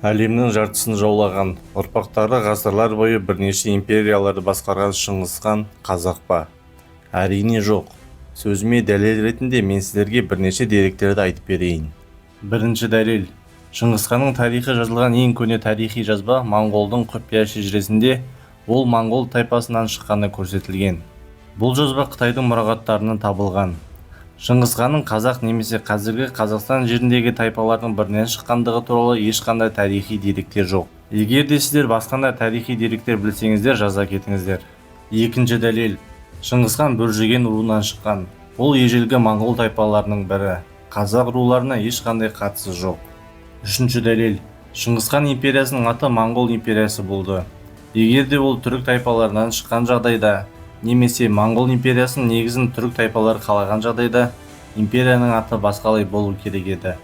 Әлемнің жартысын жаулаған, ұрпақтары ғасырлар бойы бірнеше империяларды басқарған Шыңғыс хан қазақ па? Әрине жоқ. Сөзіме дәлел ретінде мен сіздерге бірнеше деректерді айтып берейін. Бірінші дәлел. Шыңғыс ханның тарихы жазылған ең көне тарихи жазба Моңғолдың Құпия шежіресінде ол моңғол тайпасынан шыққаны көрсетілген. Бұл жазба Қытайдың мұрағаттарынан табылған. Шыңғыс ханның қазақ немесе қазіргі Қазақстан жеріндегі тайпалардың бірінен шыққандығы туралы ешқандай тарихи деректер жоқ. Егер де сіздер басқандай тарихи деректер білсеңіздер, жаза кетіңіздер. Екінші дәлел. Шыңғыс хан Бүржіген руынан шыққан. Ол ежелгі моңғол тайпаларының бірі. Қазақ руларына ешқандай қатысы жоқ. Үшінші дәлел. Шыңғыс хан империясының аты Моңғол империясы болды. Егер де ол түрік тайпаларынан шыққан жағдайда, немесе Моңғол империясының негізін түрік тайпалары қалаған жағдайда, империяның аты басқалай болу керек еді.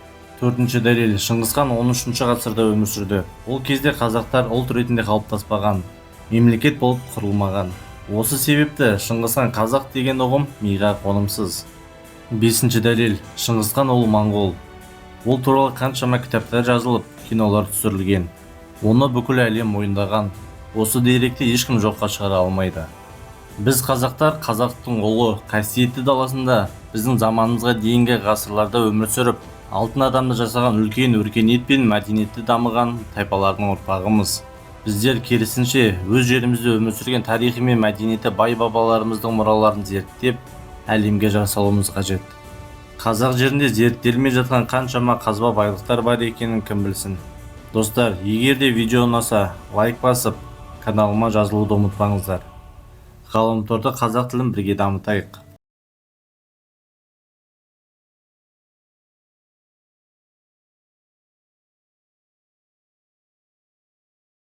Төртінші дәлел. Шыңғыс хан 13-ші ғасырда өмір сүрді. Ол кезде қазақтар ұлт ретінде қалыптаспаған, мемлекет болып құрылмаған. Осы себепті Шыңғыс хан қазақ деген ұғым миға қонымсыз. Бесінші дәлел. Шыңғыс хан ол моңғол. Ол туралы қаншама кітаптар жазылып, кинолар түсірілген. Оны бүкіл әлем мойындаған. Осы деректі ешкім жоққа шығара алмайды. Біз қазақтар қазақтың ұлы, қасиетті даласында біздің заманымызға дейінгі ғасырларда өмір сүріп, алтын адамды жасаған үлкен өркениет пен мәдениетті дамыған тайпалардың ұрпағымыз. Біздер керісінше өз жерімізде өмір сүрген тарихы мен мәдениеті бай бабаларымыздың мұраларын зерттеп, әлемге жар салуымыз қажет. Қазақ жерінде зерттелмей жатқан қаншама қазба байлықтар бар екенін кім білсін. Достар, егер де видео ұнаса, лайк басып, каналыма жазылуды ұмытпаңыздар. Ғаламторда қазақ тілін бірге дамытайық.